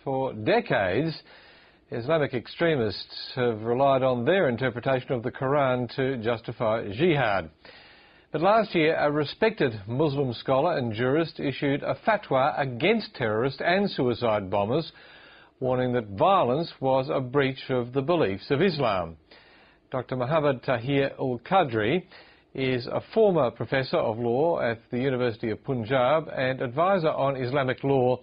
For decades, Islamic extremists have relied on their interpretation of the Quran to justify jihad. But last year, a respected Muslim scholar and jurist issued a fatwa against terrorist and suicide bombers, warning that violence was a breach of the beliefs of Islam. Dr. Tahir-ul-Qadri is a former professor of law at the University of Punjab and advisor on Islamic law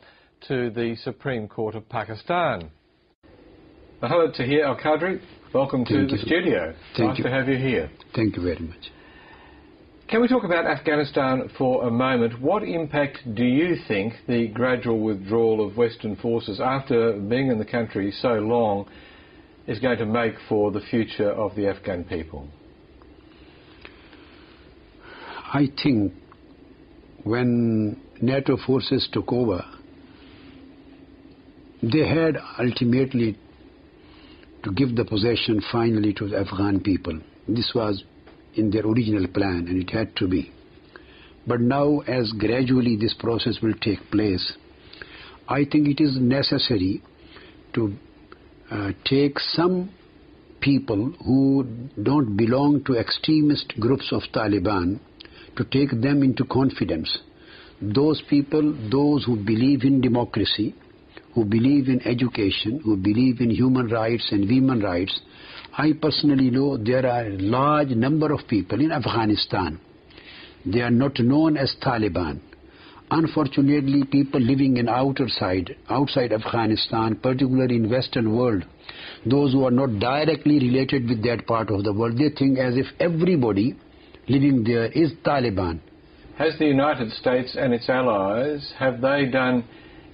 to the Supreme Court of Pakistan. Tahir-ul-Qadri, welcome to the studio. Nice to have you here. Thank you very much. Can we talk about Afghanistan for a moment? What impact do you think the gradual withdrawal of Western forces after being in the country so long is going to make for the future of the Afghan people? I think when NATO forces took over, they had ultimately to give the possession finally to the Afghan people. This was in their original plan, and it had to be. But now, as gradually this process will take place, I think it is necessary to take some people who don't belong to extremist groups of Taliban, to take them into confidence. Those people, those who believe in democracy, who believe in education, who believe in human rights and women's rights. I personally know there are a large number of people in Afghanistan. They are not known as Taliban. Unfortunately, people living in outside Afghanistan, particularly in Western world, those who are not directly related with that part of the world, they think as if everybody living there is Taliban. Has the United States and its allies, have they done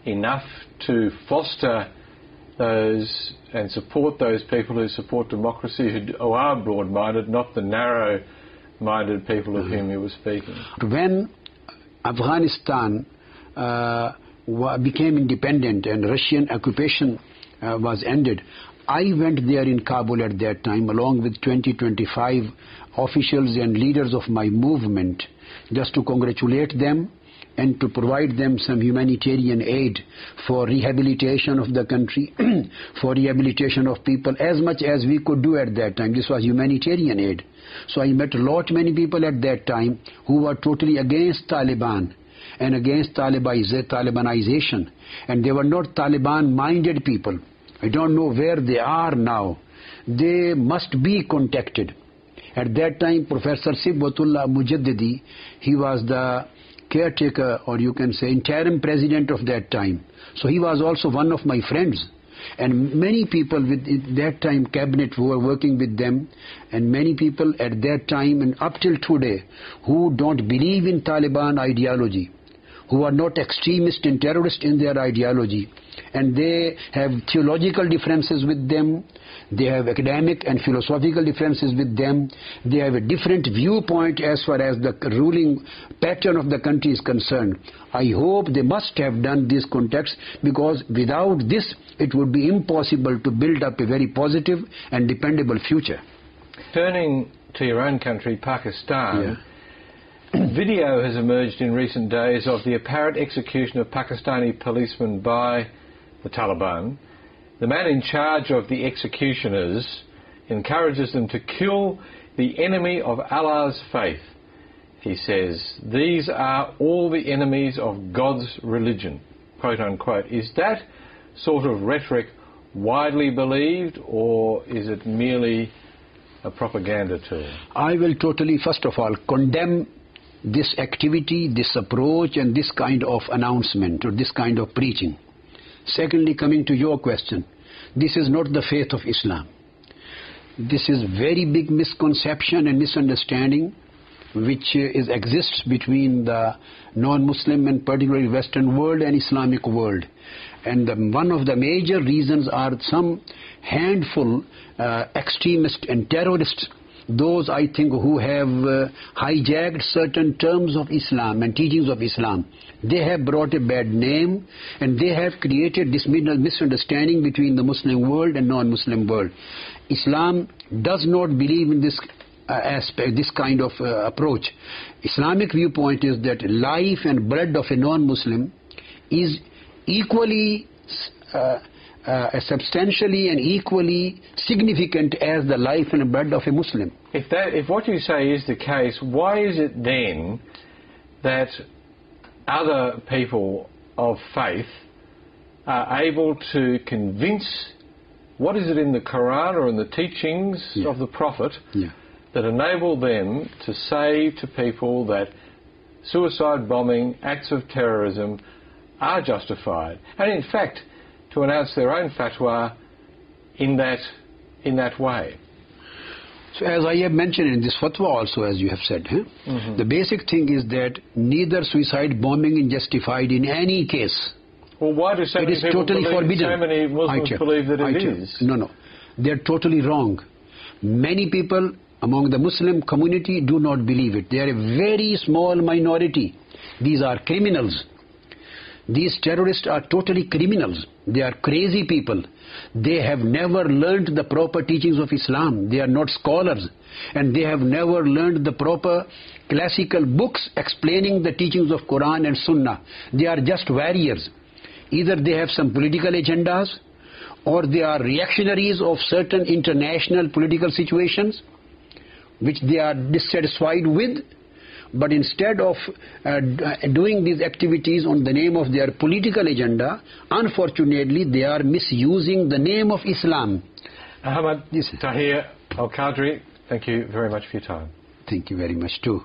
enough to foster those and support those people who support democracy, who are broad-minded, not the narrow-minded people of whom you were speaking? When Afghanistan became independent and Russian occupation was ended, I went there in Kabul at that time along with 20-25 officials and leaders of my movement, just to congratulate them and to provide them some humanitarian aid for rehabilitation of the country, for rehabilitation of people, as much as we could do at that time. This was humanitarian aid. So I met many people at that time who were totally against Taliban and against Talibanization, and they were not Taliban-minded people. I don't know where they are now. They must be contacted. At that time, Professor Sibwatullah Mujaddidi, he was the caretaker, or you can say interim president of that time. So he was also one of my friends. And many people with that time cabinet who were working with them, and many people at that time and up till today who don't believe in Taliban ideology, who are not extremist and terrorist in their ideology, and they have theological differences with them, they have academic and philosophical differences with them, they have a different viewpoint as far as the ruling pattern of the country is concerned. I hope they must have done these contacts, because without this it would be impossible to build up a very positive and dependable future. Turning to your own country, Pakistan, video has emerged in recent days of the apparent execution of Pakistani policemen by the Taliban. The man in charge of the executioners encourages them to kill the enemy of Allah's faith. He says, these are all the enemies of God's religion, quote unquote. Is that sort of rhetoric widely believed, or is it merely a propaganda tool? I will totally, first of all, condemn this activity, this approach, and this kind of announcement or this kind of preaching. Secondly, coming to your question, this is not the faith of Islam. This is very big misconception and misunderstanding which exists between the non-Muslim and particularly Western world and Islamic world. And one of the major reasons are some handful extremists and terrorists, those I think who have hijacked certain terms of Islam and teachings of Islam. They have brought a bad name, and they have created this misunderstanding between the Muslim world and non-Muslim world. Islam does not believe in this aspect, this kind of approach. Islamic viewpoint is that life and blood of a non-Muslim is equally substantially and equally significant as the life and blood of a Muslim. If what you say is the case, why is it then that other people of faith are able to convince, what is it in the Quran or in the teachings of the Prophet that enable them to say to people that suicide bombing, acts of terrorism are justified, and in fact to announce their own fatwa in that way? So as I have mentioned in this fatwa also, as you have said, the basic thing is that neither suicide bombing is justified in any case. Well, why do so many people totally believe, forbidden. So many Muslims believe that it is? No. They're totally wrong. Many people among the Muslim community do not believe it. They are a very small minority. These are criminals. These terrorists are totally criminals. They are crazy people. They have never learned the proper teachings of Islam. They are not scholars. And they have never learned the proper classical books explaining the teachings of Quran and Sunnah. They are just warriors. Either they have some political agendas, or they are reactionaries of certain international political situations which they are dissatisfied with. But instead of doing these activities on the name of their political agenda, unfortunately they are misusing the name of Islam. Islam Tahir-ul-Qadri, thank you very much for your time. Thank you very much too.